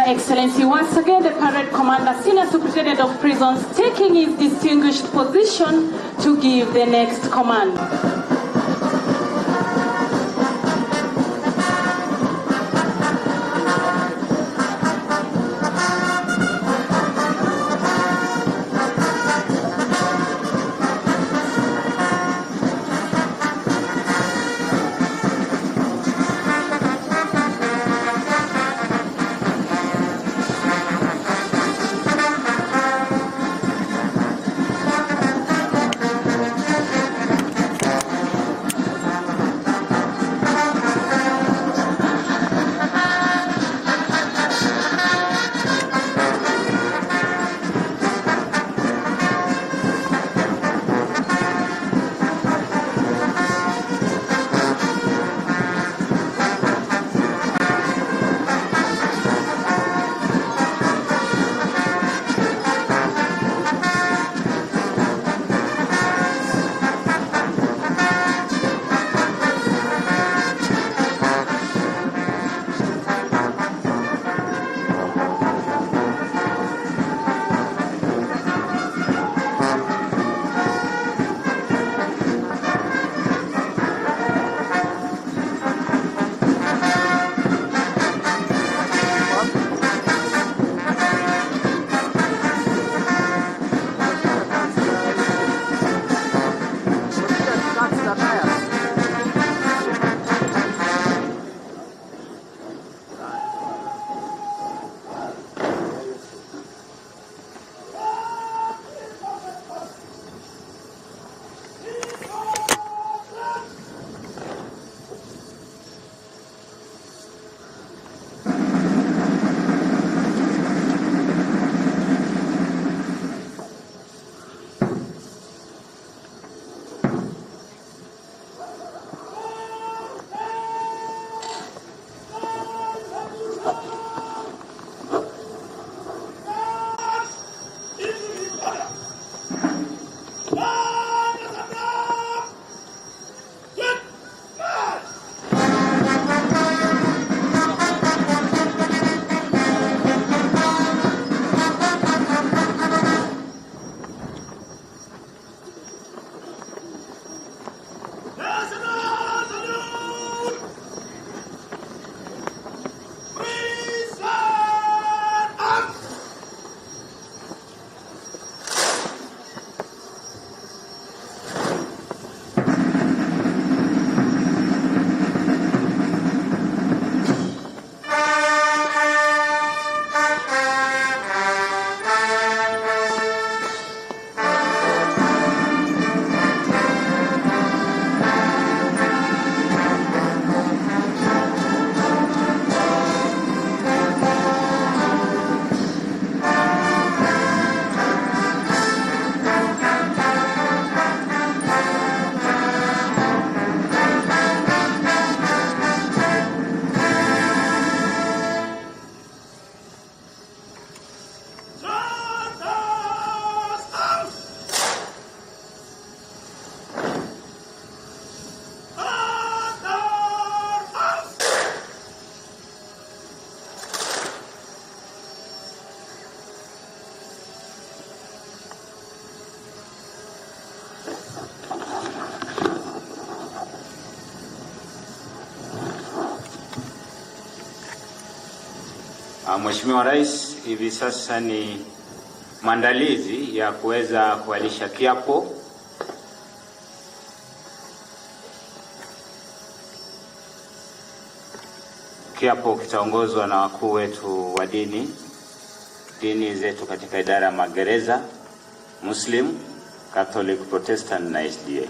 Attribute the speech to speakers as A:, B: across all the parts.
A: Excellency, once again the Parade Commander, Senior Superintendent of Prisons, taking his distinguished position to give the next command.
B: Mheshimiwa Rais, hivi sasa ni maandalizi ya kuweza kualisha kiapo. Kiapo kitaongozwa na wakuu wetu wa dini zetu katika idara ya magereza, Muslim, Catholic, Protestant na SDA.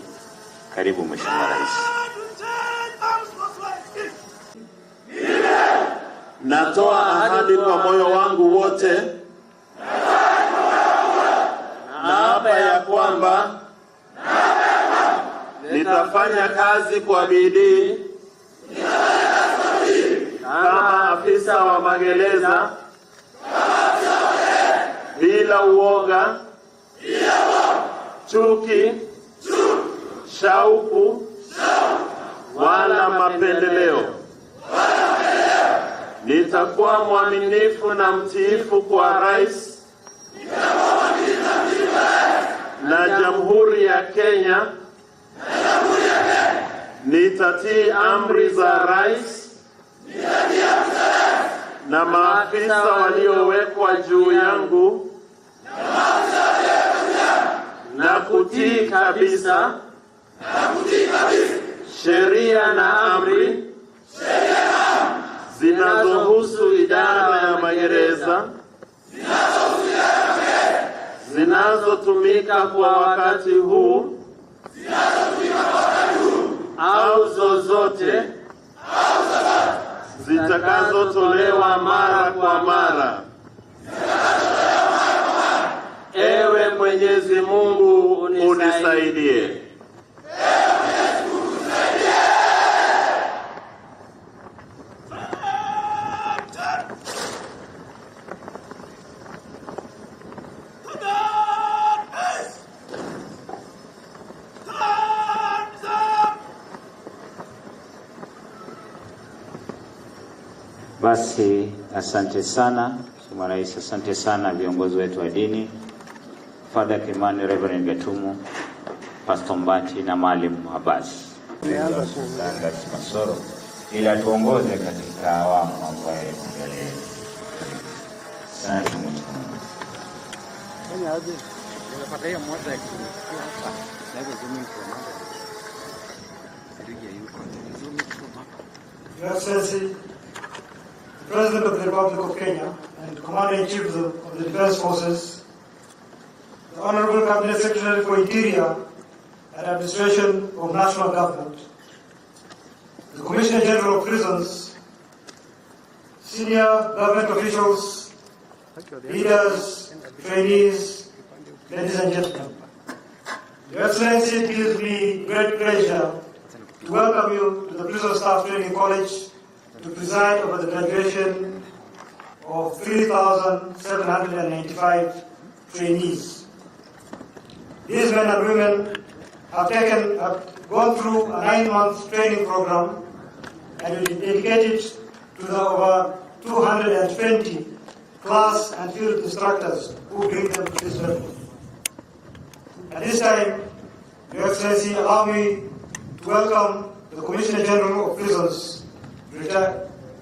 B: Karibu Mheshimiwa Rais.
C: Natoa ahadi kwa moyo wangu wote na hapa ya kwamba nitafanya kazi kwa bidii kama afisa wa magereza bila uoga, chuki, shauku wala mapendeleo. nitakuwa mwaminifu na mtiifu kwa rais na Jamhuri ya Kenya. Nitatii amri za rais na maafisa waliowekwa juu yangu na kutii kabisa sheria na amri zinazohusu idara ya magereza zinazotumika kwa wakati huu au zozote zitakazotolewa mara kwa mara. Ewe Mwenyezi Mungu unisaidie.
B: Basi asante sana Mheshimiwa Rais, asante sana viongozi wetu wa dini, Father Kimani, Reverend Gatumu, Pastor Mbati na Mwalimu Abbas. Masoro ili atuongoze katika awamu ambayo mbele. Asante
D: Your Excellency, the President of the Republic of Kenya and Commander-in-Chief of the Defense Forces, the Honorable Cabinet Secretary for Interior and Administration of National Government, the Commissioner General of Prisons, senior government officials, leaders, trainees, ladies and gentlemen. Your Excellency, it gives me great pleasure to welcome you to the Prison Staff Training College to preside over the graduation of 3,795 trainees. These men and women have gone through a 9-month training program and will be dedicated to the over 220 class and field instructors who bring them to this level. At this time, Your Excellency, allow me to welcome the Commissioner General of Prisons,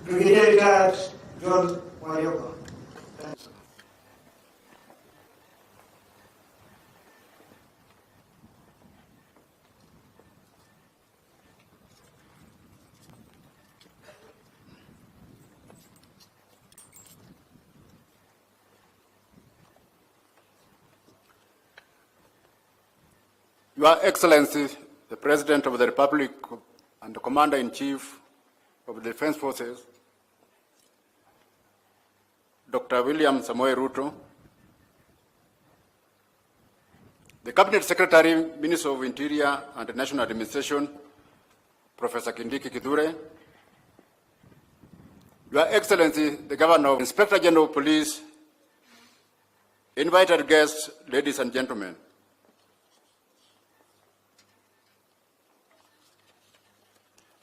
D: Brigadier Retired John Warioka. Thanks.
E: Your Excellency, the President of the Republic and the Commander-in-Chief of the Defense Forces, Dr. William Samoei Ruto, the Cabinet Secretary, Minister of Interior and National Administration, Professor Kindiki Kithure, Your Excellency, the Governor of Inspector General of Police, invited guests, ladies and gentlemen.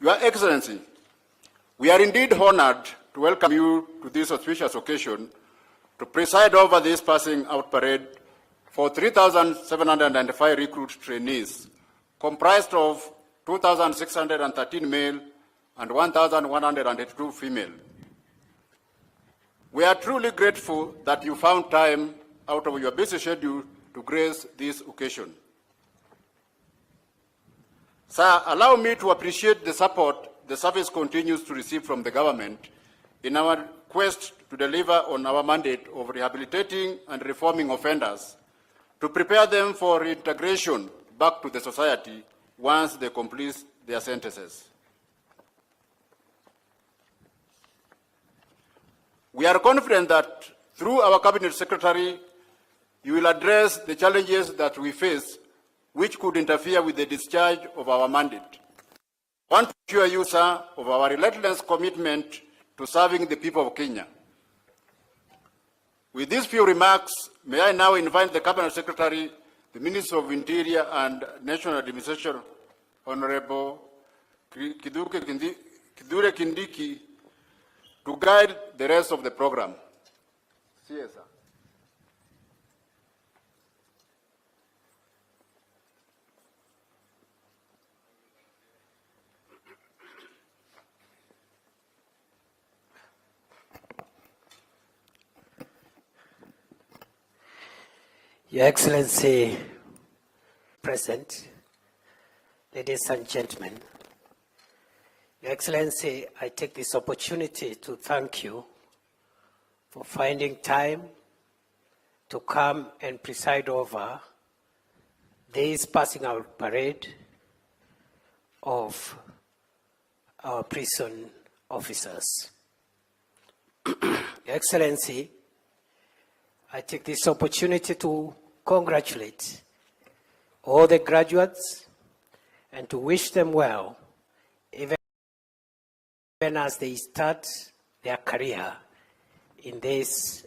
E: Your Excellency, we are indeed honored to welcome you to this auspicious occasion to preside over this passing out parade for 3,795 recruit trainees, comprised of 2,613 male and 1,182 female. We are truly grateful that you found time out of your busy schedule to grace this occasion. Sir, allow me to appreciate the support the service continues to receive from the government in our quest to deliver on our mandate of rehabilitating and reforming offenders to prepare them for reintegration back to the society once they complete their sentences. We are confident that through our Cabinet Secretary, you will address the challenges that we face which could interfere with the discharge of our mandate. I want to assure you, sir, of our relentless commitment to serving the people of Kenya. With these few remarks, may I now invite the Cabinet Secretary, the Minister of Interior and National Administration, Honorable Kithure Kindiki, to guide the rest of the program. Yes, sir.
F: Your Excellency, President, ladies and gentlemen, Your Excellency, I take this opportunity to thank you for finding time to come and preside over this passing out parade of our prison officers. Your Excellency, I take this opportunity to congratulate all the graduates and to wish them well, even as they start their career in this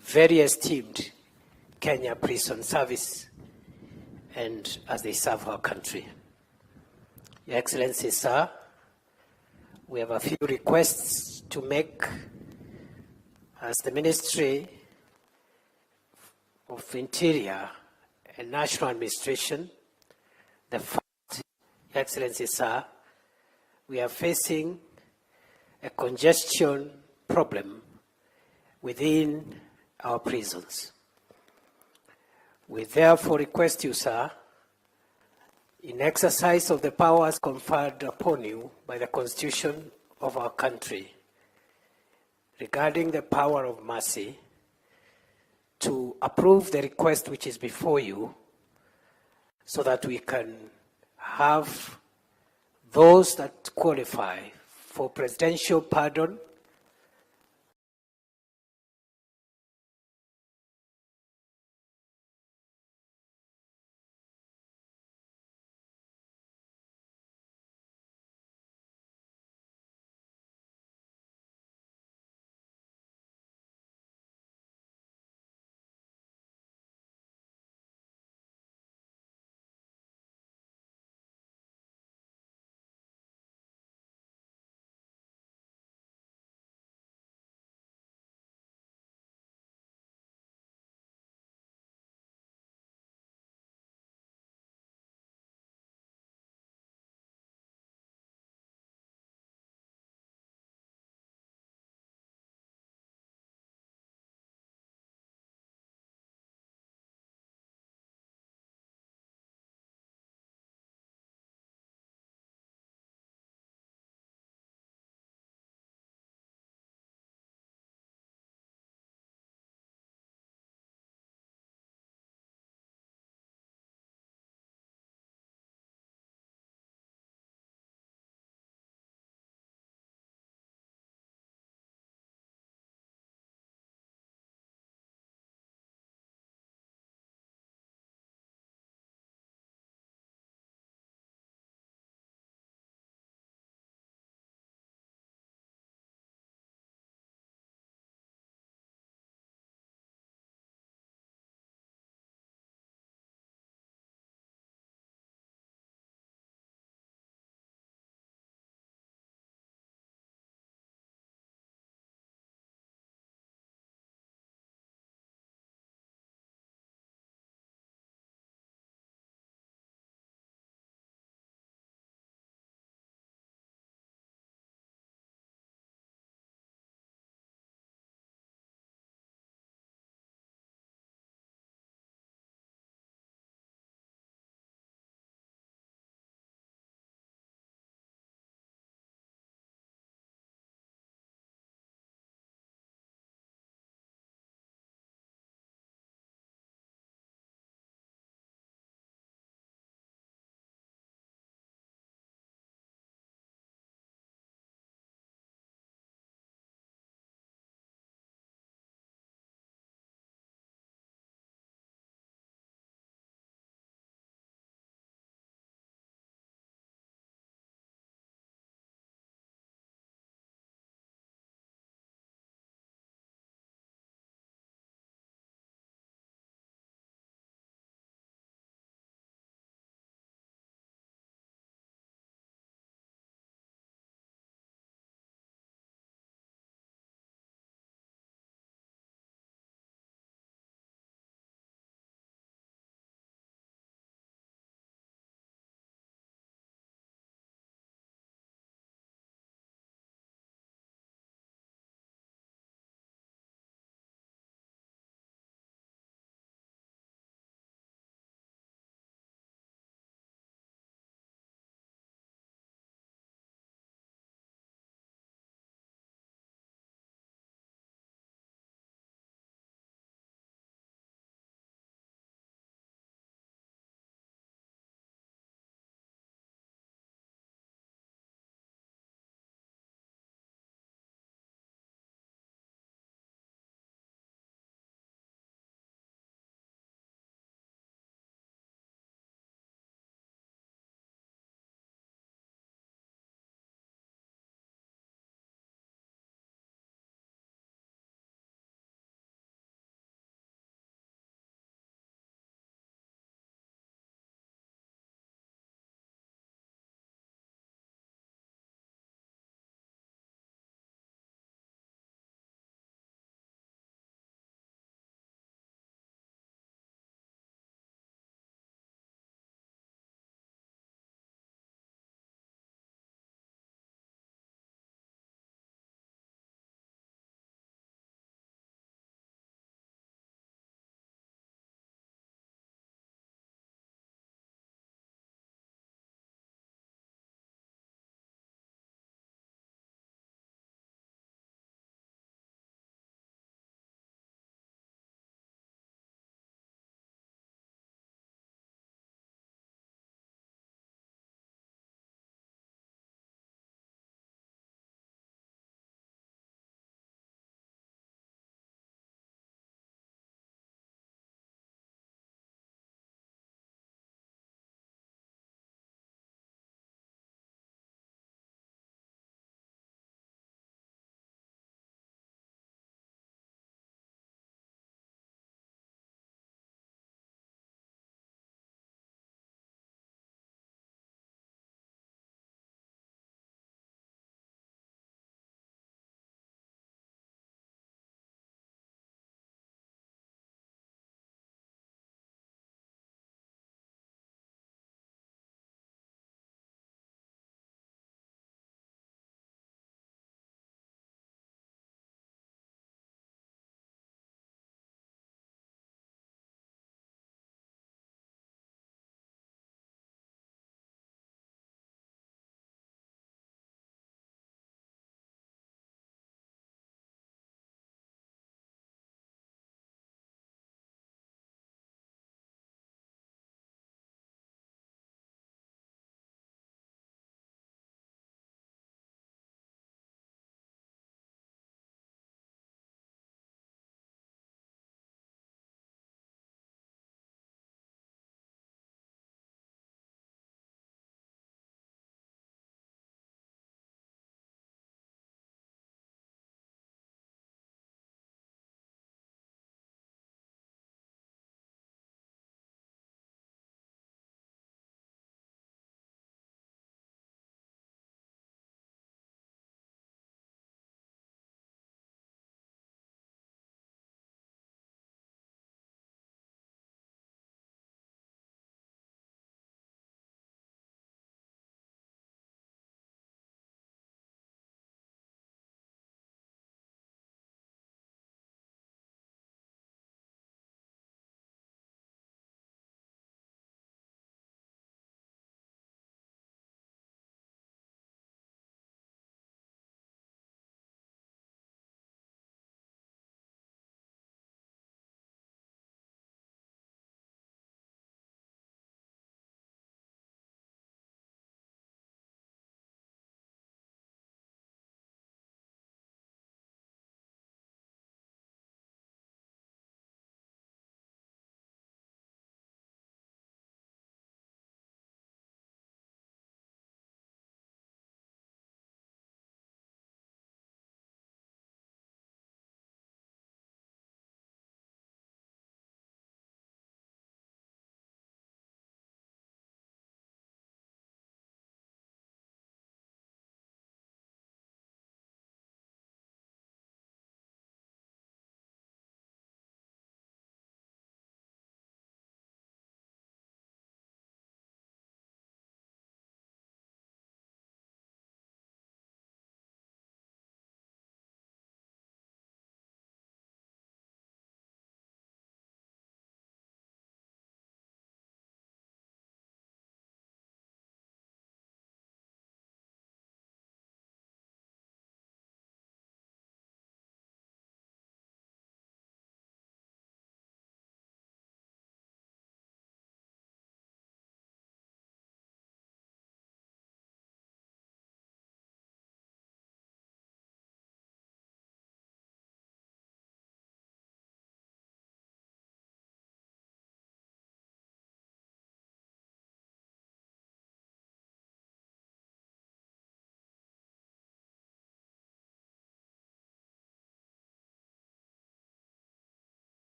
F: very esteemed Kenya Prison Service and as they serve our country. Your Excellency, sir, we have a few requests to make as the Ministry of Interior and National Administration. The first, Your Excellency, sir, we are facing a congestion problem within our prisons. We therefore request you, sir, in exercise of the powers conferred upon you by the Constitution of our country regarding the power of mercy, to approve the request which is before you so that we can have those that qualify for presidential pardon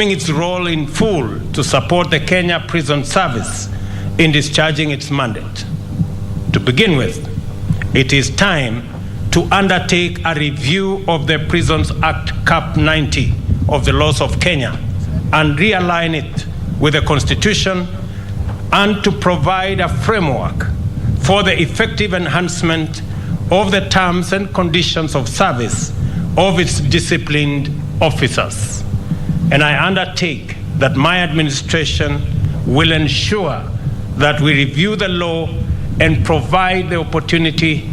G: its role in full to support the Kenya Prison Service in discharging its mandate. To begin with, it is time to undertake a review of the Prisons Act Cap 90 of the laws of Kenya and realign it with the Constitution, and to provide a framework for the effective enhancement of the terms and conditions of service of its disciplined officers. And I undertake that my administration will ensure that we review the law and provide the opportunity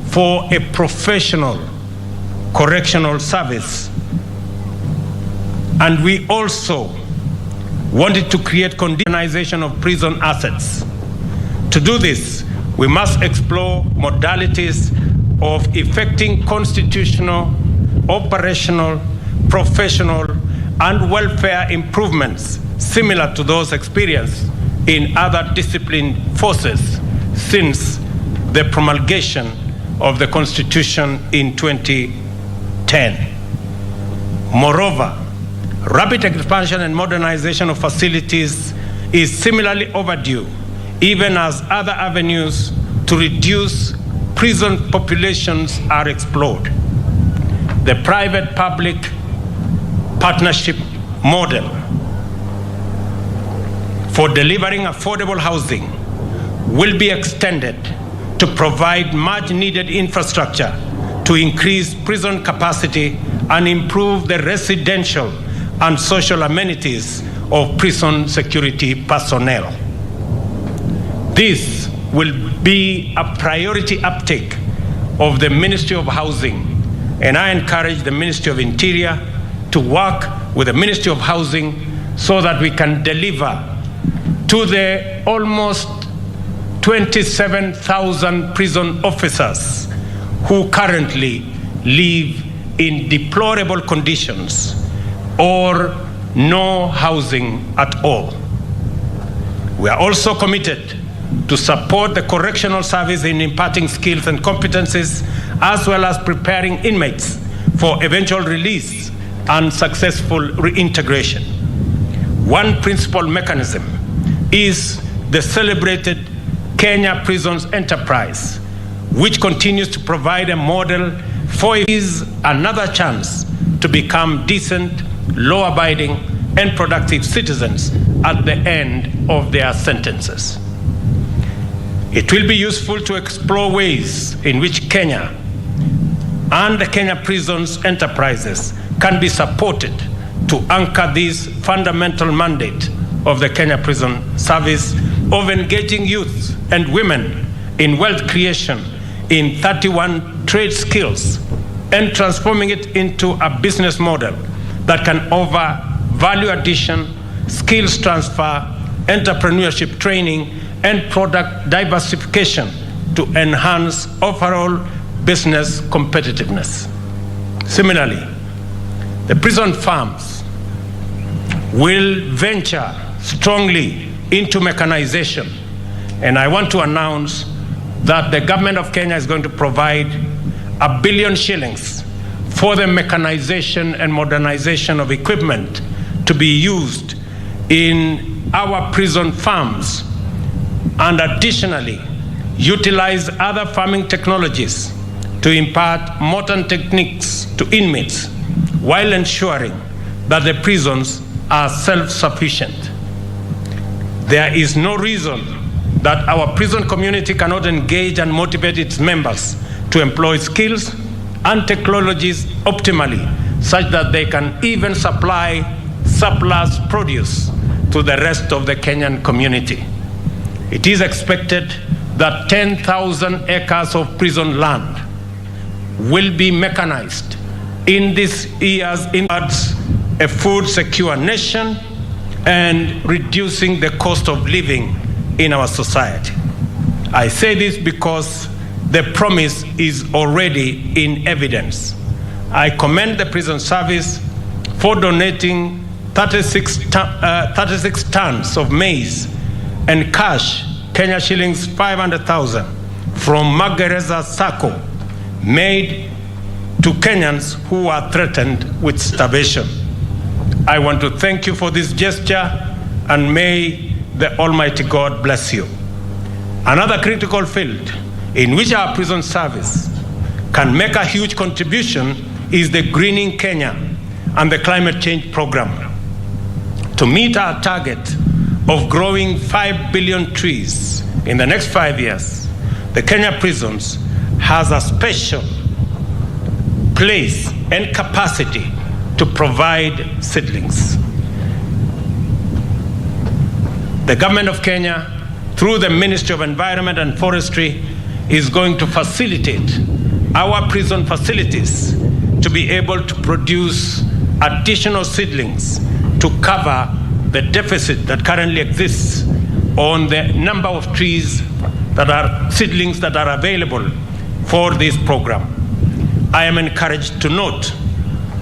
G: for a professional correctional service. And we also wanted to create conditionalization of prison assets. To do this, we must explore modalities of effecting constitutional, operational, professional, and welfare improvements similar to those experienced in other disciplined forces since the promulgation of the Constitution in 2010. Moreover, rapid expansion and modernization of facilities is similarly overdue, even as other avenues to reduce prison populations are explored. The private-public partnership model for delivering affordable housing will be extended to provide much-needed infrastructure to increase prison capacity and improve the residential and social amenities of prison security personnel. This will be a priority uptake of the Ministry of Housing, and I encourage the Ministry of Interior to work with the Ministry of Housing so that we can deliver to the almost 27,000 prison officers who currently live in deplorable conditions or no housing at all. We are also committed to support the correctional service in imparting skills and competencies, as well as preparing inmates for eventual release and successful reintegration. One principal mechanism is the celebrated Kenya Prisons Enterprise, which continues to provide a model for is another chance to become decent, law-abiding, and productive citizens at the end of their sentences. It will be useful to explore ways in which Kenya and the Kenya Prisons Enterprises can be supported to anchor this fundamental mandate of the Kenya Prison Service of engaging youth and women in wealth creation in 31 trade skills and transforming it into a business model that can offer value addition, skills transfer, entrepreneurship training, and product diversification to enhance overall business competitiveness. Similarly, the prison farms will venture strongly into mechanization, and I want to announce that the government of Kenya is going to provide 1 billion shillings for the mechanization and modernization of equipment to be used in our prison farms, and additionally utilize other farming technologies to impart modern techniques to inmates while ensuring that the prisons are self-sufficient. There is no reason that our prison community cannot engage and motivate its members to employ skills and technologies optimally, such that they can even supply surplus produce to the rest of the Kenyan community. It is expected that 10,000 acres of prison land will be mechanized in these years towards a food secure nation and reducing the cost of living in our society. I say this because the promise is already in evidence. I commend the prison service for donating 36 tons of maize and cash, Kenya shillings 500,000, from Magereza Sacco, made to Kenyans who are threatened with starvation. I want to thank you for this gesture, and may the Almighty God bless you. Another critical field in which our prison service can make a huge contribution is the Greening Kenya and the climate change program. To meet our target of growing 5 billion trees in the next 5 years, the Kenya prisons has a special place and capacity to provide seedlings. The government of Kenya, through the Ministry of Environment and Forestry, is going to facilitate our prison facilities to be able to produce additional seedlings to cover the deficit that currently exists on the number of trees that are seedlings that are available for this program. I am encouraged to note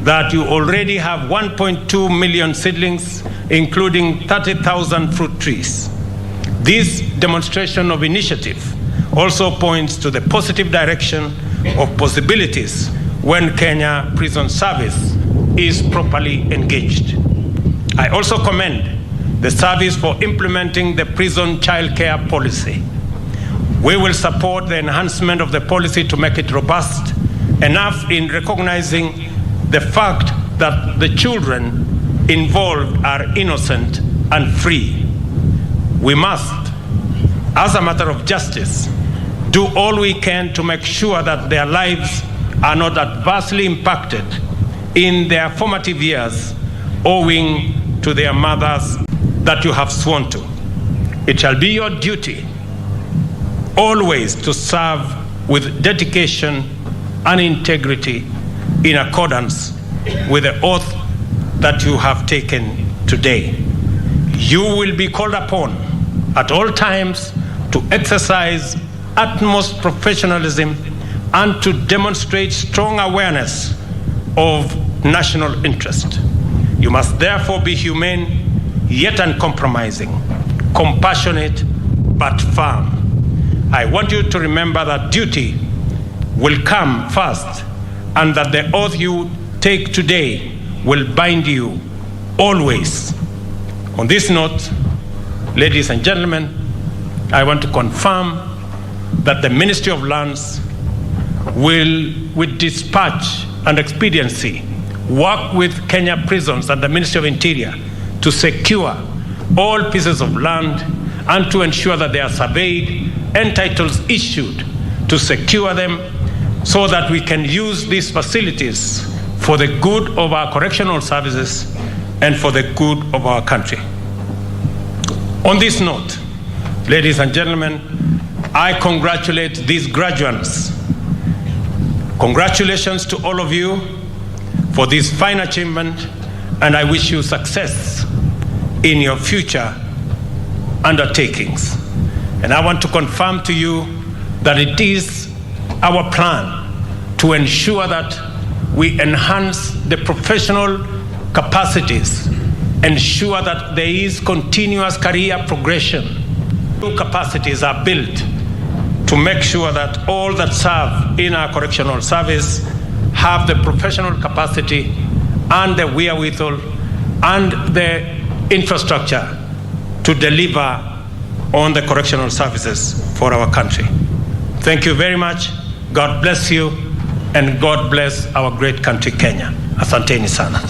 G: that you already have 1.2 million seedlings, including 30,000 fruit trees. This demonstration of initiative also points to the positive direction of possibilities when Kenya Prison Service is properly engaged. I also commend the service for implementing the prison child care policy. We will support the enhancement of the policy to make it robust enough in recognizing the fact that the children involved are innocent and free. We must, as a matter of justice, do all we can to make sure that their lives are not adversely impacted in their formative years owing to their mothers that you have sworn to. It shall be your duty always to serve with dedication and integrity in accordance with the oath that you have taken today. You will be called upon at all times to exercise utmost professionalism and to demonstrate strong awareness of national interest. You must therefore be humane, yet uncompromising, compassionate, but firm. I want you to remember that duty will come first, and that the oath you take today will bind you always. On this note, ladies and gentlemen, I want to confirm that the Ministry of Lands will, with dispatch and expediency, work with Kenya Prisons and the Ministry of Interior to secure all pieces of land and to ensure that they are surveyed and titles issued to secure them so that we can use these facilities for the good of our correctional services and for the good of our country. On this note, ladies and gentlemen, I congratulate these graduates. Congratulations to all of you for this fine achievement, and I wish you success in your future undertakings. And I want to confirm to you that it is our plan to ensure that we enhance the professional capacities, ensure that there is continuous career progression. New capacities are built to make sure that all that serve in our correctional service have the professional capacity and the wherewithal and the infrastructure to deliver on the correctional services for our country. Thank you very much. God bless you, and God bless our great country, Kenya. Asanteni sana.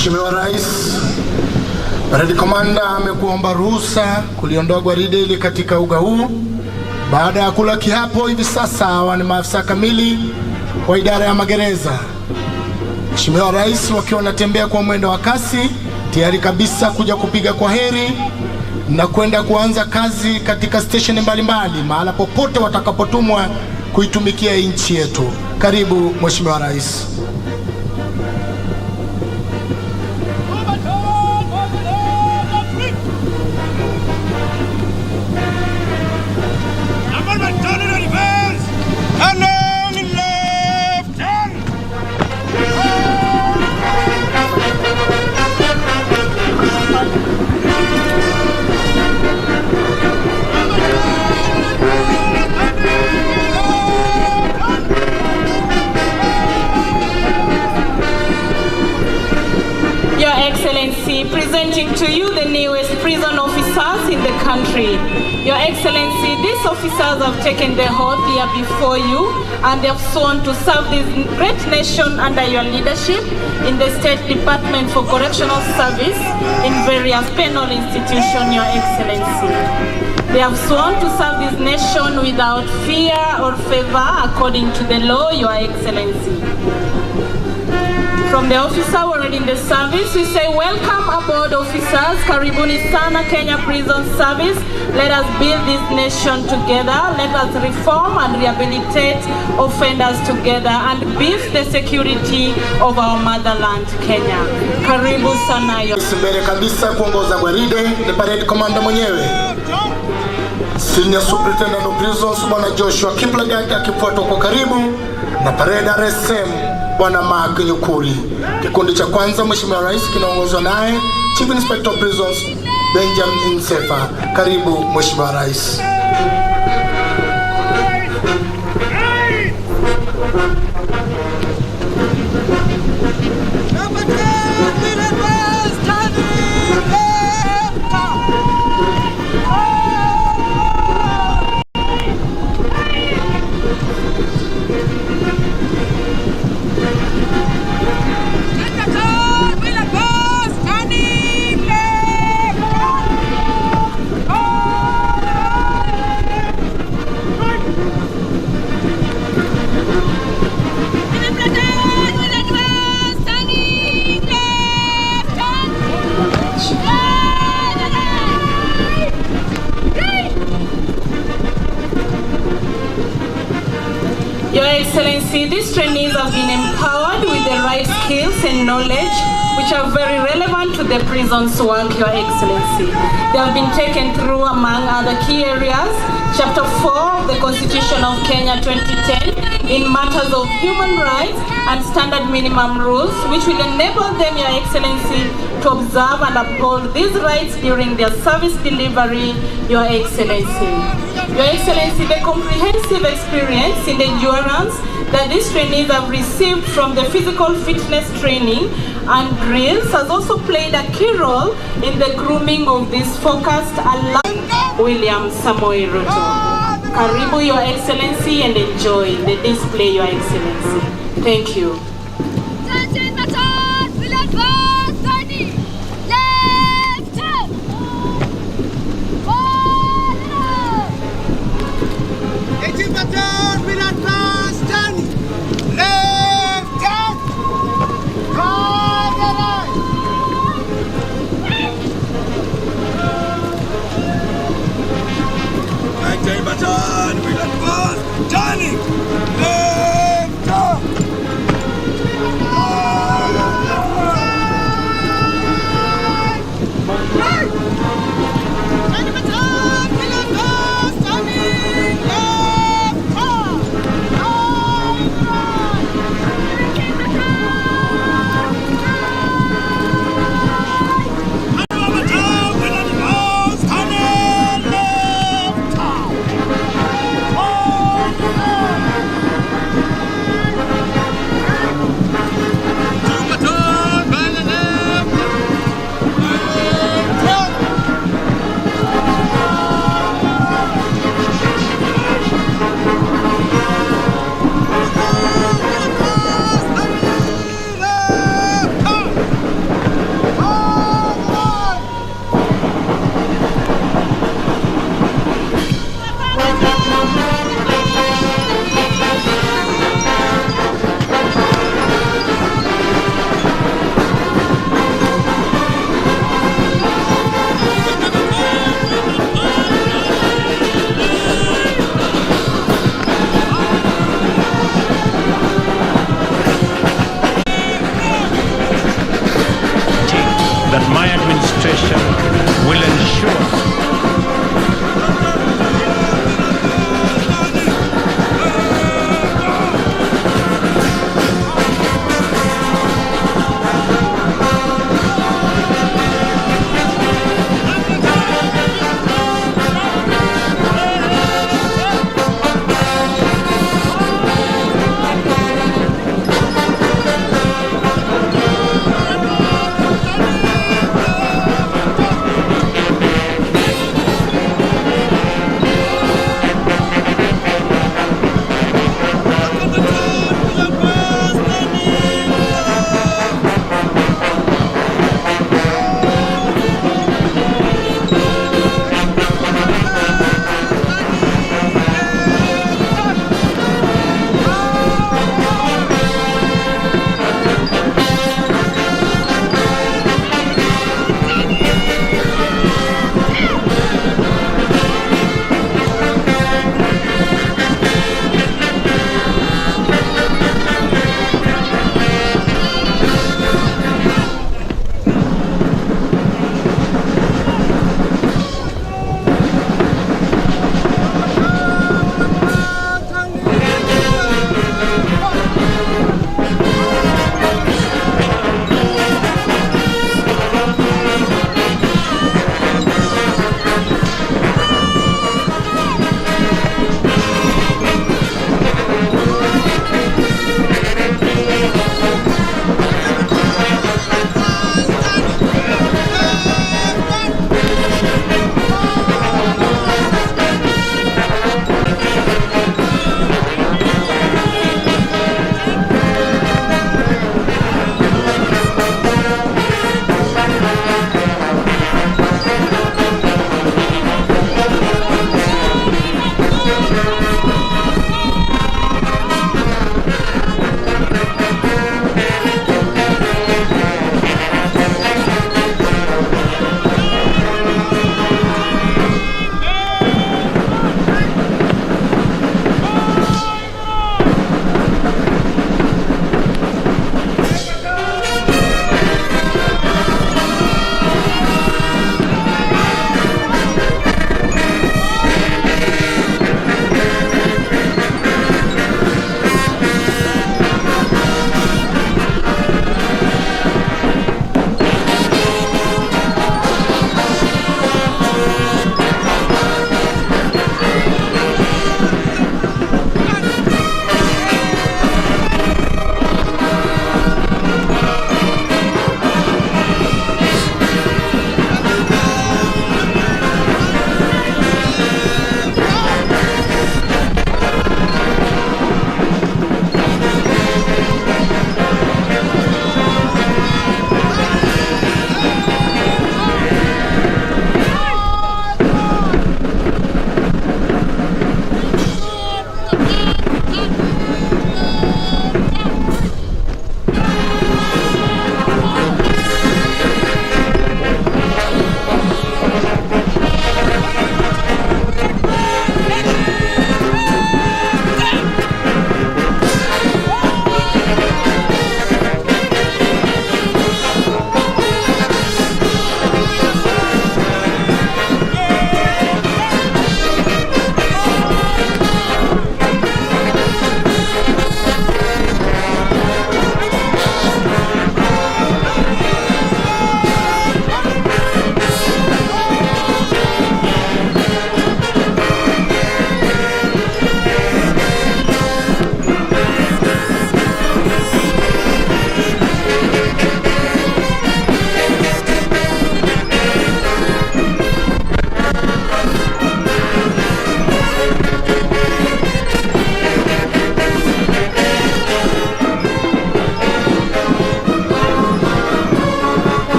H: Mheshimiwa Rais, Parade Commander amekuomba ruhusa kuliondoa gwaride hili katika uga huu. Baada ya kula kiapo, hivi sasa hawa ni maafisa kamili wa idara ya magereza. Mheshimiwa Rais wakiwa wanatembea kwa mwendo wa kasi, tayari kabisa kuja kupiga kwa heri na kwenda kuanza kazi katika station mbalimbali mahala popote watakapotumwa kuitumikia nchi yetu. Karibu Mheshimiwa Rais.
A: Presenting to you the newest prison officers in the country. Your Excellency, these officers have taken the oath here before you and they have sworn to serve this great nation under your leadership in the State Department for Correctional Service in various penal institutions, Your Excellency. They have sworn to serve this nation without fear or favor according to the law, Your Excellency. From the officer already in the service, we say welcome aboard officers. Karibuni sana Kenya Prison Service. Let us build this nation together. Let us reform and rehabilitate offenders together and beef the security of our motherland, Kenya. Karibu sana yo.
H: Mbele kabisa kuongoza gwaride ni Parade Commander mwenyewe, Senior Superintendent of Prisons Bwana Joshua Kiplagat, akifuatwa kwa karibu na Parade RSM Bwana Mark Nyukuri. Kikundi cha kwanza Mheshimiwa Rais kinaongozwa naye Chief Inspector of Prisons Benjamin Insefa. Karibu Mheshimiwa Rais.
A: Your Excellency, these trainees have been empowered with the right skills and knowledge which are very relevant to the prison's work, Your Excellency. They have been taken through, among other key areas, Chapter 4 of the Constitution of Kenya 2010 in matters of human rights and standard minimum rules, which will enable them, Your Excellency, to observe and uphold these rights during their service delivery, Your Excellency. Your Excellency, the comprehensive experience in endurance that these trainees have received from the physical fitness training and drills has also played a key role in the grooming of this focused William Samoei Ruto. Karibu, Your Excellency, and enjoy the display, Your Excellency. Thank you.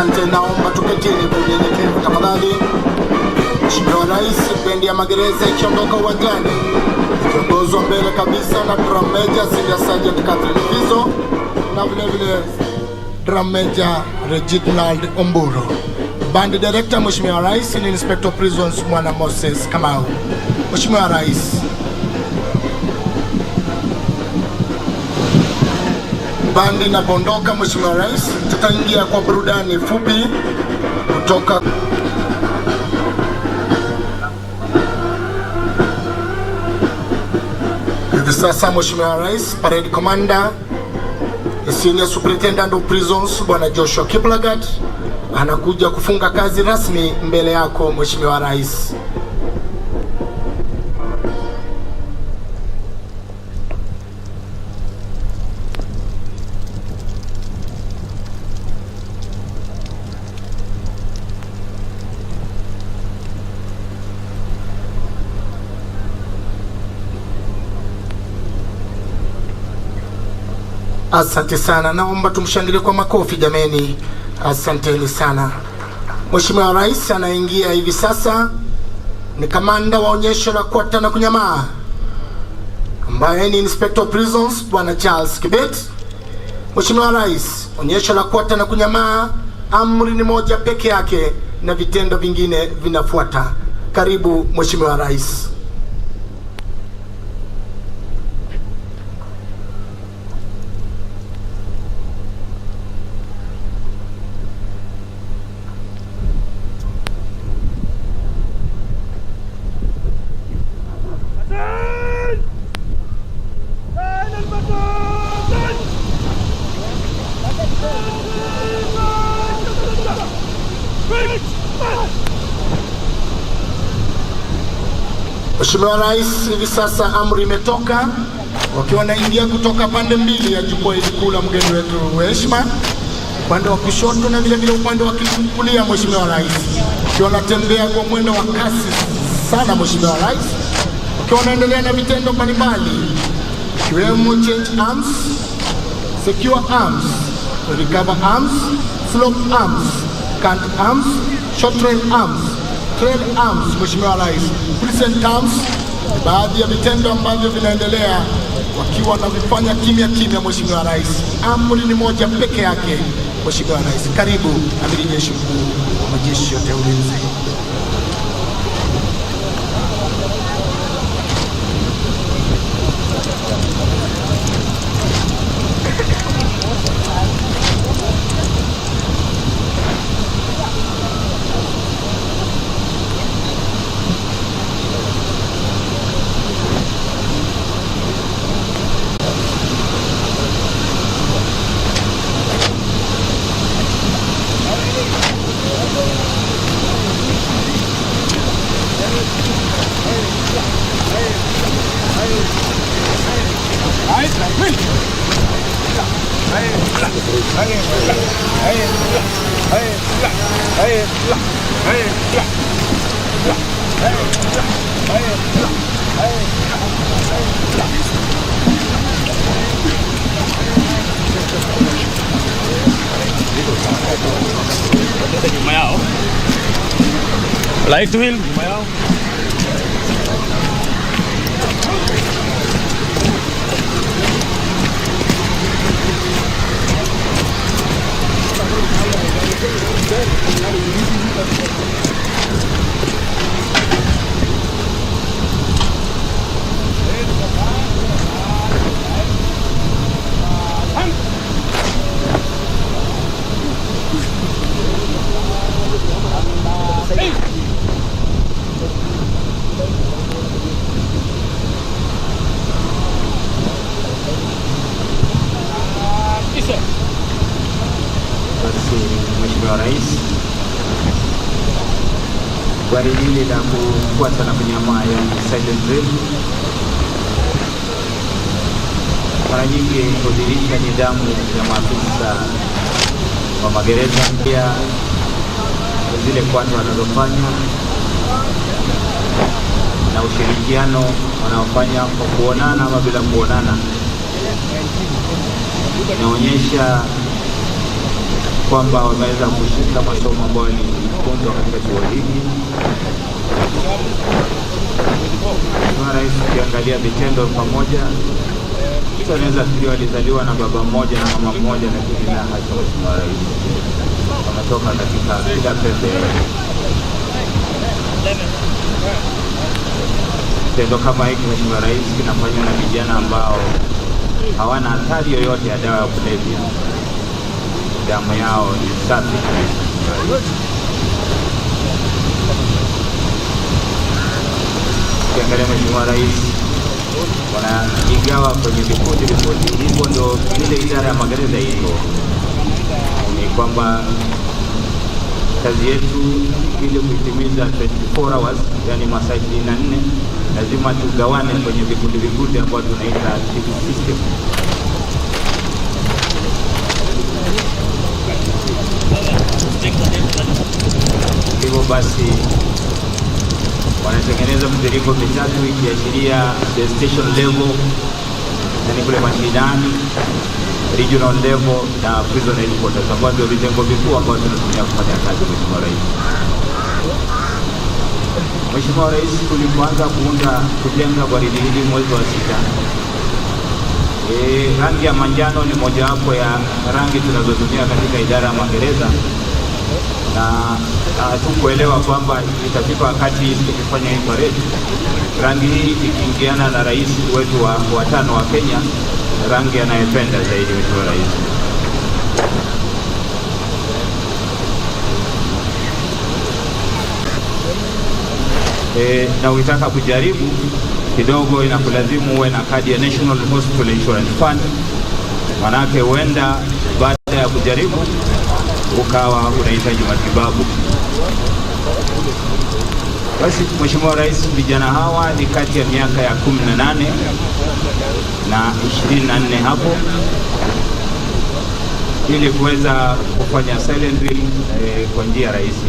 H: Asante, naomba tuketini kwa unyenyekevu tafadhali. Mheshimiwa Rais, bendi ya magereza ikiondoka uwanjani ikiongozwa mbele kabisa na Drum Major Senior Sergeant Catherine Fizo na vile Drum Major Reginald Omburo. Band Director Mheshimiwa Rais ni Inspector Prisons Mwana Moses Kamau. Mheshimiwa Rais, bandi inapoondoka, Mheshimiwa Rais, tutaingia kwa burudani fupi kutoka hivi sasa. Mheshimiwa Rais, Parade Commander, Senior Superintendent of Prisons Bwana Joshua Kiplagat anakuja kufunga kazi rasmi mbele yako Mheshimiwa Rais. Asante sana, naomba tumshangilie kwa makofi jameni. Asanteni sana. Mheshimiwa Rais anaingia hivi sasa ni kamanda wa onyesho la Kwata na Kunyamaa ambaye ni Inspector Prisons Bwana Charles Kibet. Mheshimiwa Rais, onyesho la Kwata na Kunyamaa amri ni moja peke yake na vitendo vingine vinafuata. Karibu Mheshimiwa Rais. Mheshimiwa Rais, hivi sasa amri imetoka, wakiwa wanaingia kutoka pande mbili ya jukwaa kuu la mgeni wetu wa heshima, upande wa kushoto na vile upande wa kulia. Mheshimiwa Rais, wakiwa wanatembea kwa mwendo wa kasi sana Mheshimiwa Rais, wakiwa wanaendelea na vitendo mbalimbali ikiwemo change arms, secure arms, recover arms, slope arms, cant arms, short trail arms, trail arms. Mheshimiwa Rais, present arms, baadhi ya vitendo ambavyo vinaendelea wakiwa wanavifanya kimya kimya. Mheshimiwa Rais, amri ni moja peke yake. Mheshimiwa Rais, karibu Amiri Jeshi Mkuu wa majeshi yote ya ulinzi.
I: Light wheel, nyuma yao.
B: Mheshimiwa Rais, gari hili la Kwata na Kunyamaa, yani silent drill, mara nyingi hudhihirisha nidhamu ya maafisa wa magereza, pia zile kwata wanazofanya na ushirikiano wanaofanya kwa kuonana ama bila kuonana. Inaonyesha kwamba wameweza kushika masomo ambayo ni funzo katika chuo hiki. Mheshimiwa Rais, ukiangalia vitendo pamoja, mtu anaweza fikiri walizaliwa na baba mmoja na mama mmoja, lakini la hasha. Mheshimiwa Rais, wametoka katika kila pembe. Kitendo kama hiki, Mheshimiwa Rais, kinafanywa na vijana ambao hawana hatari yoyote ya dawa ya kulevya. Damu yao ni safi. Ukiangalia Mheshimiwa Rais, wanaigawa kwenye vikundi. Hivyo ndio ile idara ya magereza hivyo, ni kwamba kazi yetu ili kuitimiza 24 hours, yani masaa 24, lazima tugawane kwenye vikundi ambao tunaita system. Hivyo basi wanatengeneza mtiririko mitatu ikiashiria the station level, yani kule mashinani, regional level na prison headquarters, ambao ndio vitengo vikuu ambao tunatumia kufanya kazi. Mheshimiwa Rais, Mheshimiwa Rais, tulipoanza kujenga gwaridi hili mwezi wa 6, rangi ya manjano ni mojawapo ya rangi tunazotumia katika idara ya magereza, na hatukuelewa kwamba itafika wakati tukifanya hii parade, rangi hii ikiingiana na rais wetu wa 5 wa Kenya, rangi anayependa zaidi. Mheshimiwa Rais, na ukitaka kujaribu kidogo inakulazimu uwe na kadi ya National Hospital Insurance Fund, manake huenda baada ya kujaribu ukawa unahitaji matibabu. Basi Mheshimiwa Rais, vijana hawa ni kati ya miaka ya 18 na 24 hapo, ili kuweza kufanya silent drill kwa njia rahisi.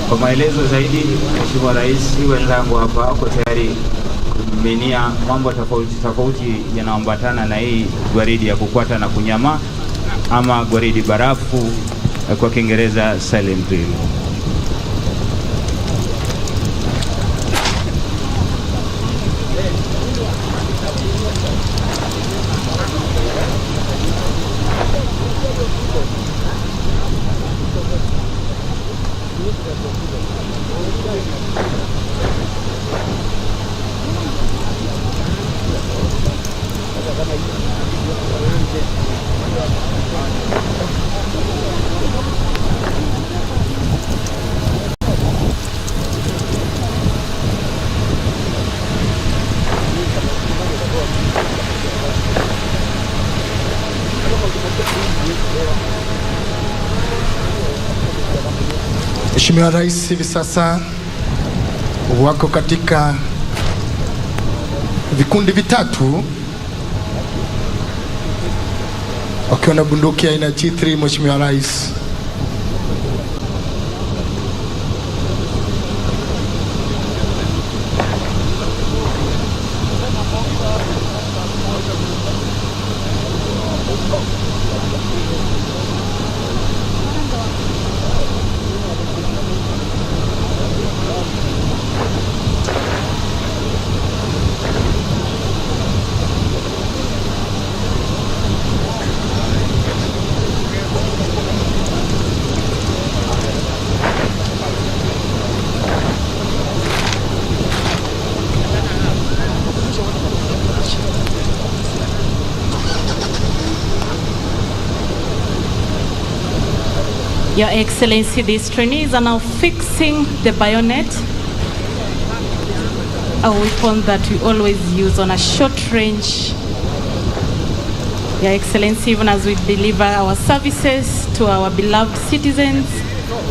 B: Kwa maelezo zaidi, Mheshimiwa Rais, wenzangu hapa wako tayari kumiminia mambo tofauti yanaambatana na hii gwaridi ya kukwata na kunyama, ama gwaridi barafu, kwa Kiingereza silent drill.
H: Mheshimiwa Rais hivi sasa wako katika vikundi vitatu wakiwa na bunduki aina G3. Mheshimiwa Rais,
A: Your Excellency, these trainees are now fixing the bayonet, a weapon that we always use on a short range. Your Excellency, even as we deliver our services to our beloved citizens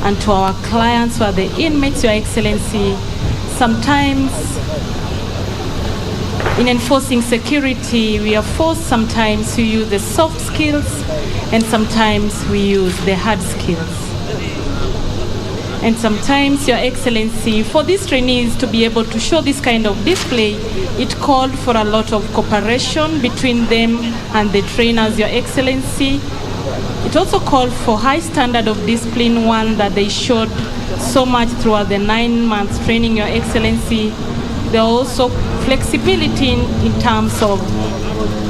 A: and to our clients who are the inmates, Your Excellency, sometimes in enforcing security, we are forced sometimes to use the soft skills and sometimes we use the hard skills. And sometimes, Your Excellency, for these trainees to be able to show this kind of display, it called for a lot of cooperation between them and the trainers, Your Excellency. It also called for high standard of discipline, one that they showed so much throughout the 9 months training, Your Excellency. There was also flexibility in terms of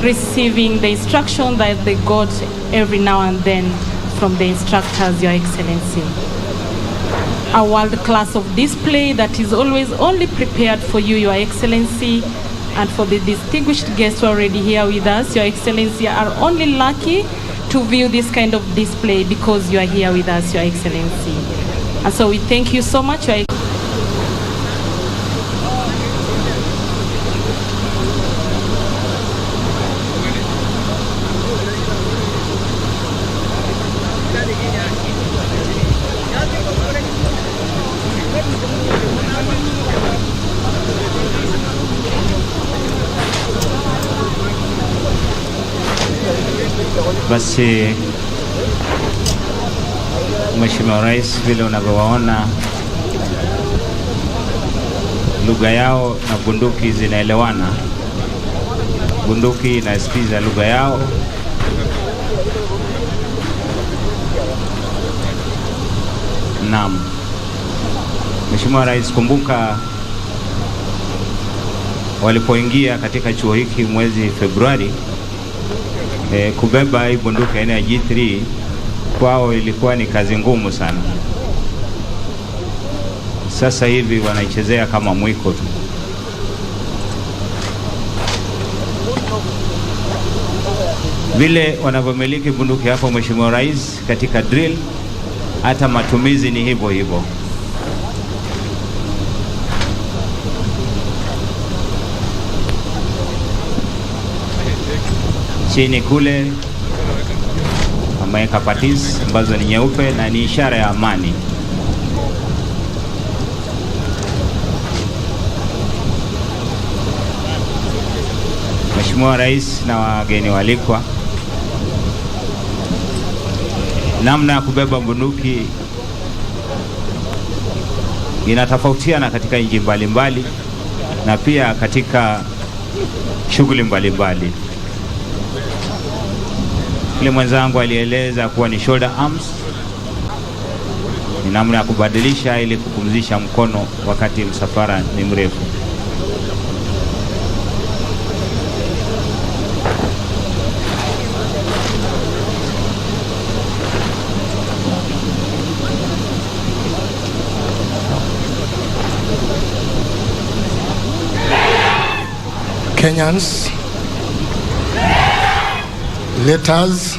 A: receiving the instruction that they got every now and then from the instructors, Your Excellency. A world class of display that is always only prepared for you, Your Excellency, and for the distinguished guests who are already here with us, Your Excellency, are only lucky to view this kind of display because you are here with us, Your Excellency. And so we thank you so much, Your Excellency.
B: Basi Mheshimiwa Rais, vile unavyowaona lugha yao na bunduki zinaelewana. Bunduki inasikiza lugha yao. Naam. Mheshimiwa Rais, kumbuka walipoingia katika chuo hiki mwezi Februari, kubeba hii bunduki aina ya G3 kwao ilikuwa ni kazi ngumu sana. Sasa hivi wanaichezea kama mwiko tu. Vile wanavyomiliki bunduki hapo, Mheshimiwa Rais, katika drill, hata matumizi ni hivyo hivyo. Chini kule ameweka patis ambazo ni nyeupe na ni ishara ya amani. Mheshimiwa Rais na wageni walikwa, namna ya kubeba bunduki inatofautiana katika nchi mbalimbali na pia katika shughuli mbalimbali. Ile mwenzangu alieleza kuwa ni shoulder arms, ni namna ya kubadilisha ili kupumzisha mkono wakati msafara ni mrefu.
H: Kenyans, let us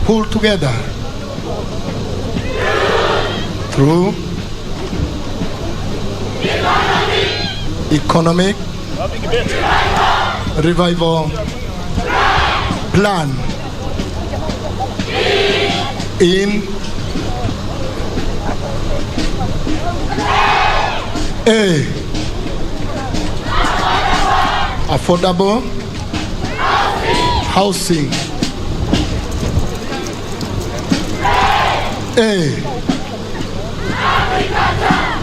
H: pull together through economic revival plan in A, affordable housing. A,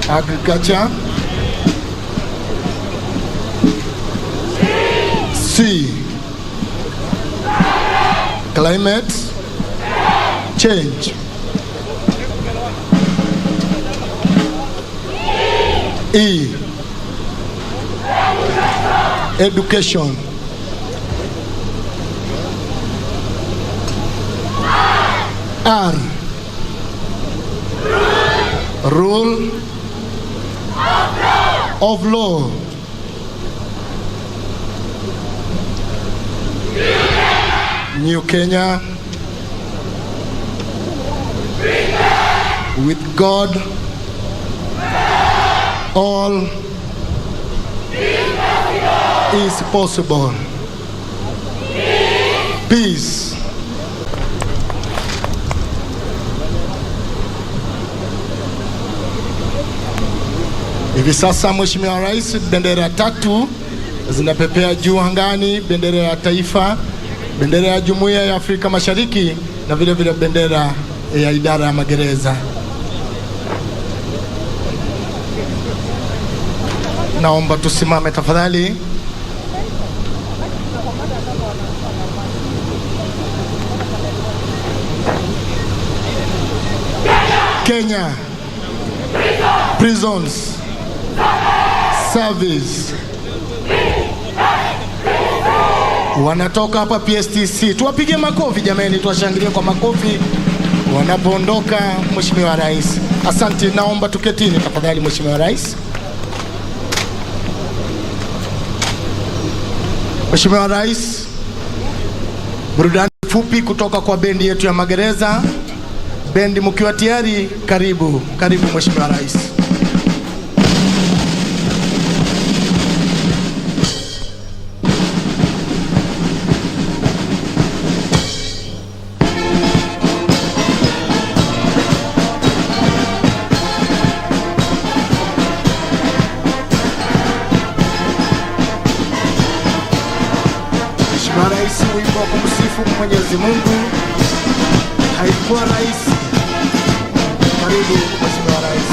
H: agriculture. C, climate change. E, education. R, rule of law. New Kenya, with God, all is possible. Peace. Hivi sasa Mheshimiwa Rais, bendera 3 zinapepea juu angani: bendera ya taifa, bendera ya Jumuiya ya Afrika Mashariki na vile vile bendera ya idara ya magereza. Naomba tusimame tafadhali. Kenya Prisons Service wanatoka hapa PSTC. Tuwapige makofi jamani, tuwashangilie kwa makofi wanapoondoka. Mheshimiwa Rais, asante. Naomba tuketini tafadhali. Mheshimiwa Rais. Mheshimiwa Rais, burudani fupi kutoka kwa bendi yetu ya magereza. Bendi mkiwa tayari, karibu Mheshimiwa Rais. Mheshimiwa Rais, wimbo wa kumsifu Mwenyezi Mungu. Haikuwa rahisi. Karibu Mheshimiwa Rais.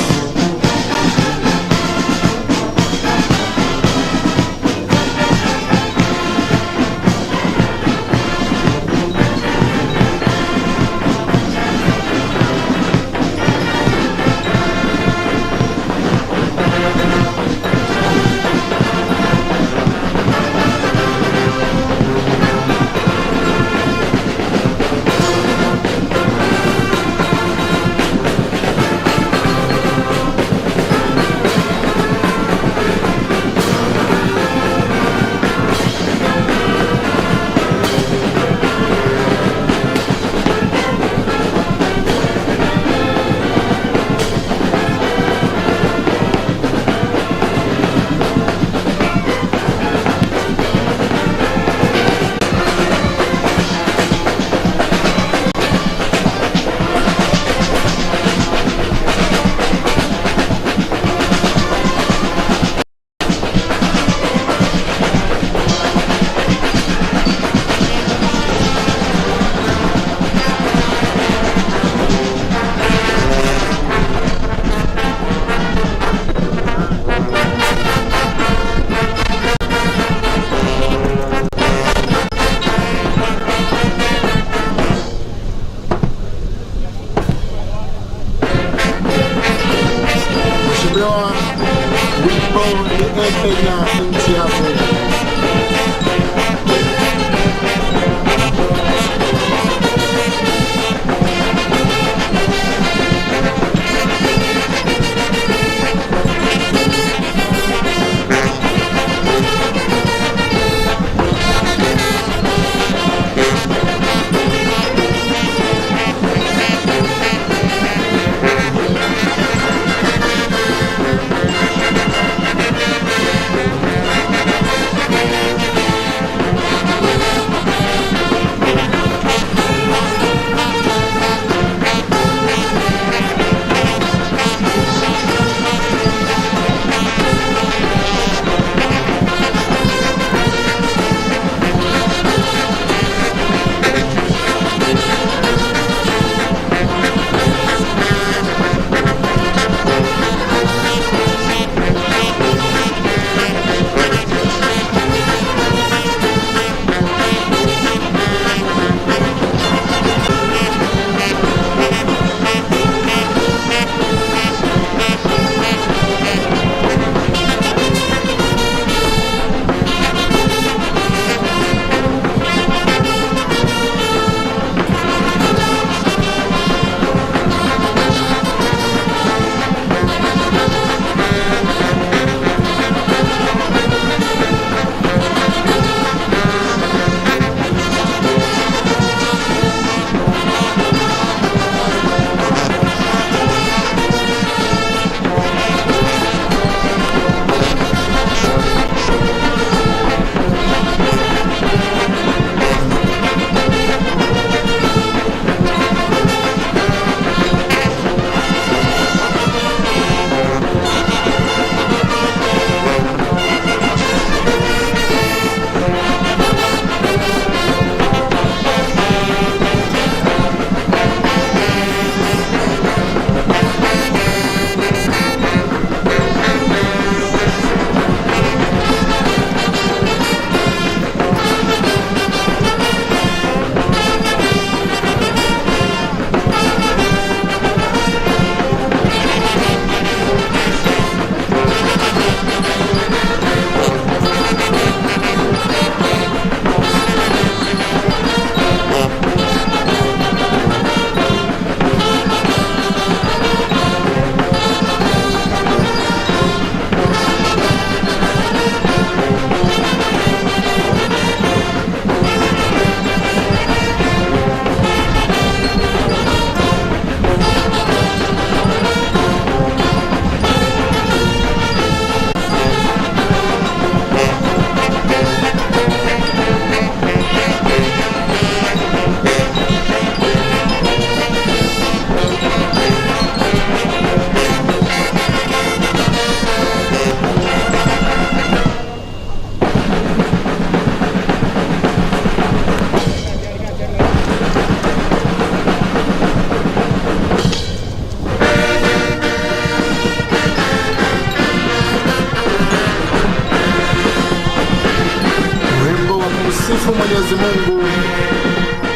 H: Mwenyezi Mungu,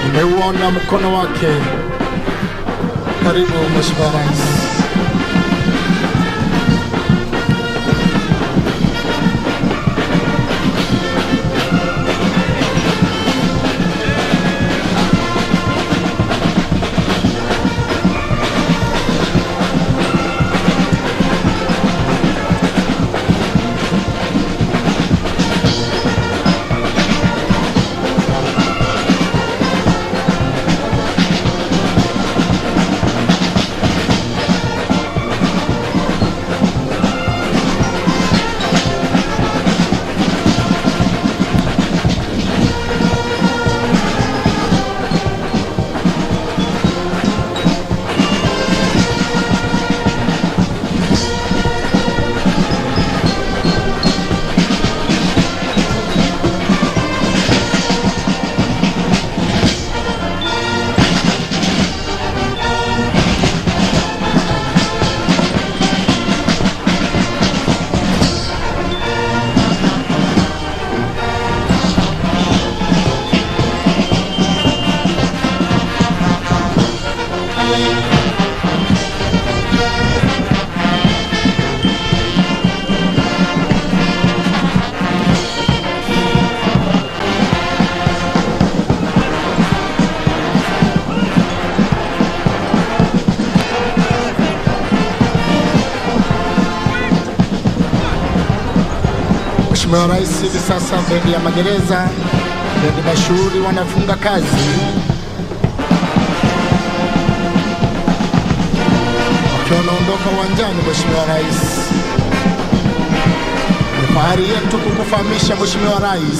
H: nimeuona mkono wake. Karibu Mheshimiwa Rais. Mheshimiwa Rais, hivi sasa bendi ya magereza, bendi mashuhuri wanafunga kazi. Wakiwa wanaondoka uwanjani, Mheshimiwa Rais. Ni fahari yetu kukufahamisha Mheshimiwa Rais,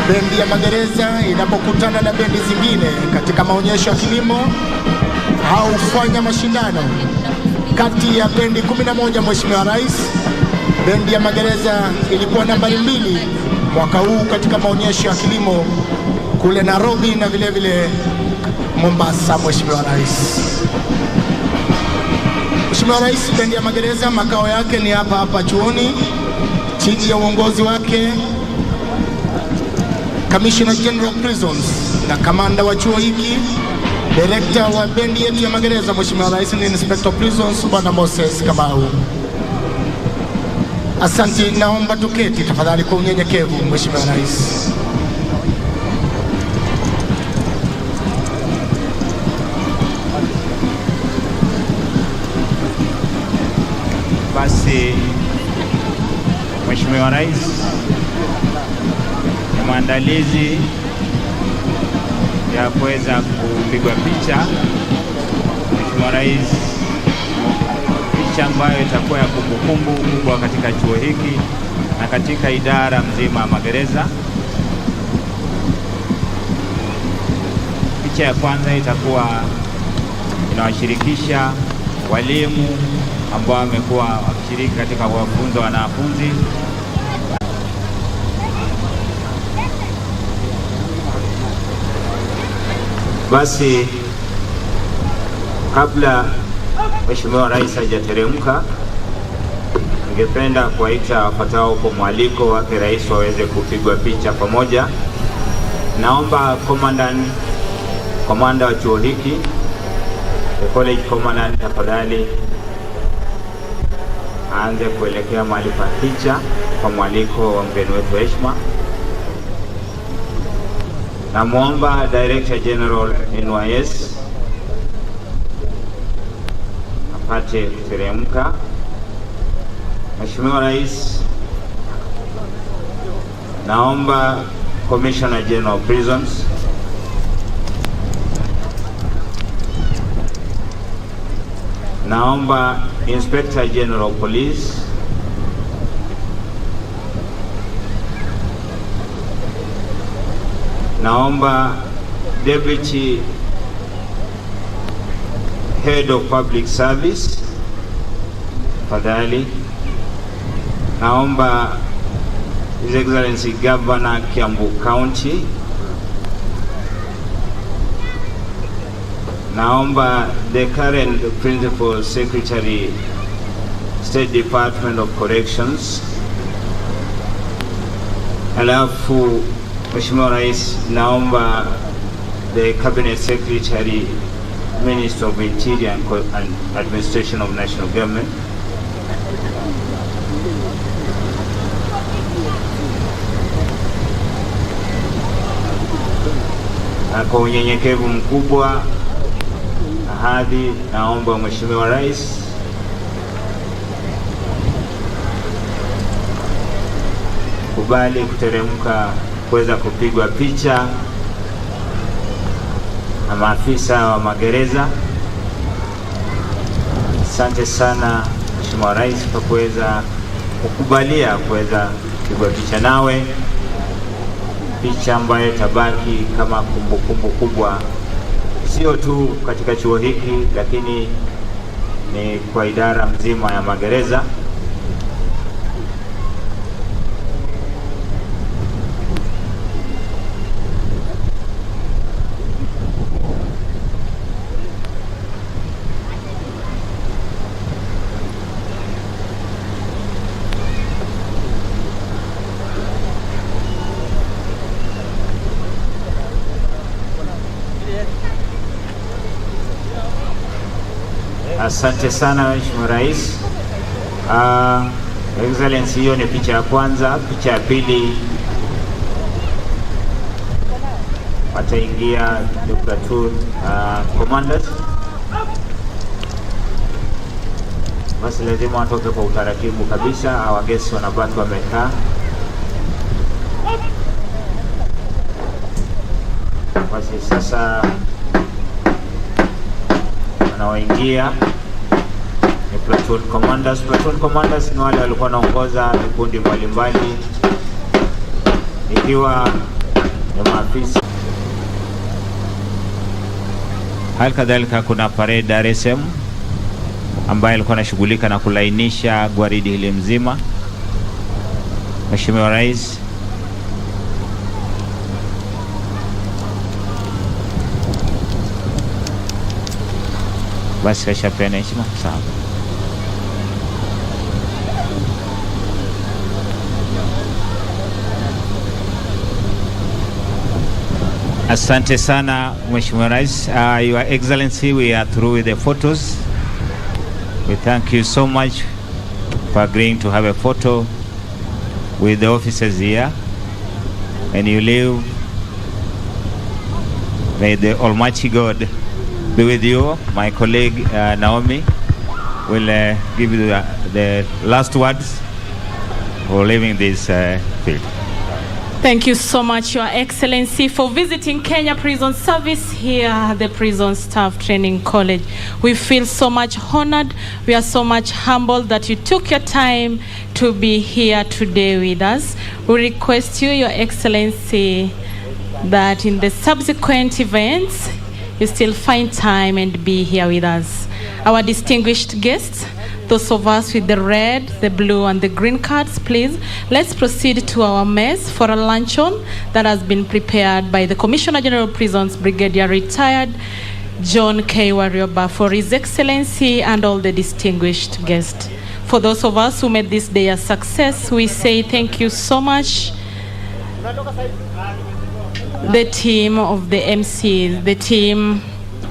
H: bendi ya magereza inapokutana na bendi zingine katika maonyesho ya kilimo au kufanya mashindano kati ya bendi 11, Mheshimiwa Rais, bendi ya magereza ilikuwa nambari 2 mwaka huu katika maonyesho ya kilimo kule Nairobi na vile vile Mombasa. Mheshimiwa Rais. Mheshimiwa Rais, bendi ya magereza makao yake ni hapa hapa chuoni chini ya uongozi wake Commissioner General Prisons na kamanda wa chuo hiki. Director wa bendi yetu ya magereza Mheshimiwa Rais ni Inspector Prisons Bwana Moses Kamau. Asante, naomba tuketi tafadhali kwa unyenyekevu Mheshimiwa Rais.
B: Basi Mheshimiwa Rais, ni maandalizi ya kuweza kupigwa picha. Mheshimiwa Rais, picha ambayo itakuwa ya kumbukumbu kubwa katika chuo hiki na katika idara mzima ya magereza. Picha ya kwanza itakuwa inawashirikisha walimu ambao wamekuwa wakishiriki katika kuwafunza wanafunzi. Basi kabla Mheshimiwa Rais hajateremka, ningependa kuwaita wafuatao kwa mwaliko wake Rais waweze kupigwa picha pamoja. Naomba komanda wa chuo hiki, the college commandant, tafadhali aanze kuelekea mahali pa picha kwa mwaliko wa mgeni wetu heshima. Namuomba Director General NYS apate kuteremka. Mheshimiwa Rais, naomba Commissioner General Prisons, naomba Inspector General Police, naomba Deputy Head of Public Service, fadhali, naomba His Excellency Governor Kiambu County, naomba the current Principal Secretary, State Department of Corrections, alafu Mheshimiwa Rais, naomba the Cabinet Secretary, Minister of Interior and Administration of National Government, na kwa unyenyekevu mkubwa ahadi, naomba Mheshimiwa Rais kubali kuteremka kuweza kupigwa picha na maafisa wa magereza. Asante sana Mheshimiwa Rais kwa kuweza kukubalia kuweza kupigwa picha nawe, picha ambayo tabaki kama kumbukumbu kubwa, sio tu katika chuo hiki, lakini ni kwa idara mzima ya magereza. Asante sana Mheshimiwa Rais. Excellency, hiyo ni picha ya kwanza. Picha ya pili wataingia the platoon commanders. Basi lazima watoke kwa utaratibu kabisa, hawagesi wanabaki wamekaa. Basi sasa wanaoingia ni platoon commanders. Platoon commanders ni wale walikuwa wanaongoza vikundi mbalimbali, ikiwa ni maafisa. Hali kadhalika kuna parade Dar es Salaam ambaye alikuwa anashughulika na kulainisha gwaridi hili mzima. Mheshimiwa Rais, basi kashapeana heshima. Sawa. Asante sana Mheshimiwa Rais. Your Excellency, we are through with the photos. We thank you so much for agreeing to have a photo with the officers here. When you leave, may the Almighty God be with you. My colleague Naomi will give you the last words for leaving this field.
A: Thank you so much, Your Excellency, for visiting Kenya Prison Service here at the Prison Staff Training College. We feel so much honored. We are so much humbled that you took your time to be here today with us. We request you, Your Excellency, that in the subsequent events, you still find time and be here with us. Our distinguished guests, those of us with the red, the blue, and the green cards, please, let's proceed to our mess for a luncheon that has been prepared by the Commissioner General of Prisons, Brigadier Retired John K. Warioba, for His Excellency and all the distinguished guests. For those of us who made this day a success, we say thank you so much. The team of the MCs, the team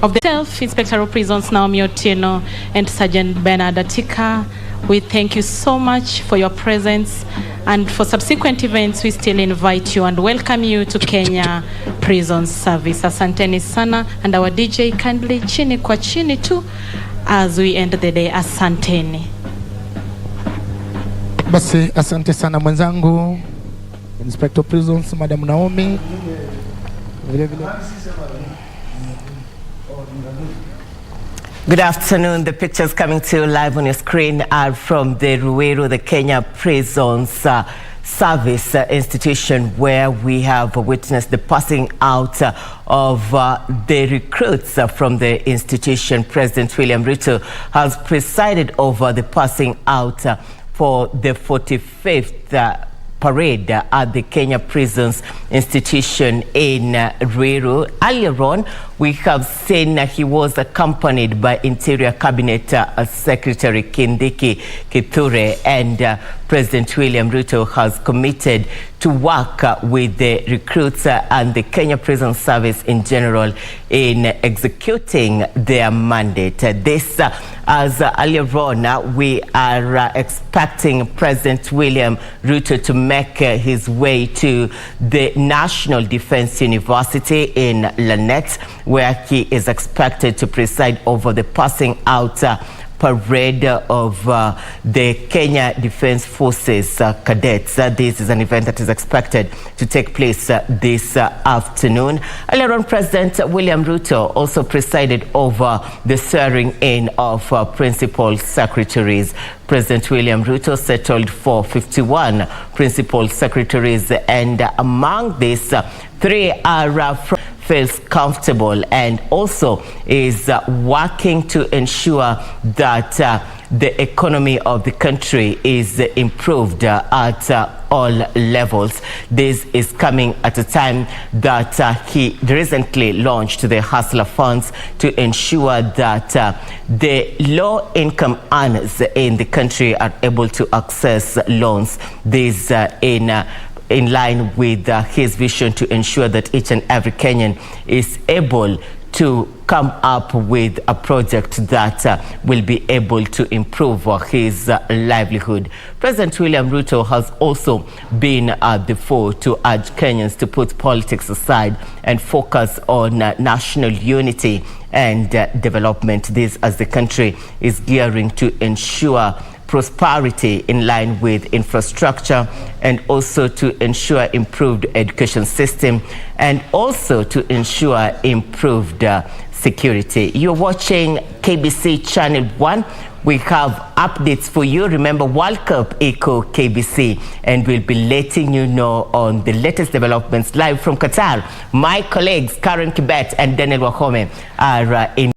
A: of the Self-Inspector of Prisons, Naomi Otieno, and Sergeant Bernard Atika, we thank you so much for your presence, and for subsequent events, we still invite you and welcome you to Kenya Prison Service. Asanteni sana, and our DJ kindly chini kwa chini tu as we end the day. Asanteni.
H: Basi asante sana mwenzangu Inspector of Prisons Madam Naomi.
J: Good afternoon. The pictures coming to you live on your screen are from the Ruiru, the Kenya Prisons Service institution, where we have witnessed the passing out of the recruits from the institution. President William Ruto has presided over the passing out for the 45th parade at the Kenya Prisons Institution in Ruiru. Earlier on, we have seen he was accompanied by Interior Cabinet Secretary Kindiki Kithure and President William Ruto has committed to work with the recruits and the Kenya Prison Service in general in executing their mandate. This, as earlier on, we are expecting President William Ruto to make his way to the National Defense University in Lanet, where he is expected to preside over the passing out parade of the Kenya Defense Forces cadets. This is an event that is expected to take place this afternoon. Earlier on, President William Ruto also presided over the swearing in of principal secretaries. President William Ruto settled for 51 principal secretaries, and among these, 3 are feels comfortable and also is working to ensure that the economy of the country is improved at all levels. This is coming at a time that he recently launched the Hustler Funds to ensure that the low-income earners in the country are able to access loans. This in line with his vision to ensure that each and every Kenyan is able to come up with a project that will be able to improve his livelihood. President William Ruto has also been at the fore to urge Kenyans to put politics aside and focus on national unity and development. This as the country is gearing to ensure prosperity in line with infrastructure, and also to ensure improved education system, and also to ensure improved security. You're watching KBC Channel 1. We have updates for you. Remember, World Cup Eco KBC, and we'll be letting you know on the latest developments live from Qatar. My colleagues Karen Kibet and Daniel Wahome are in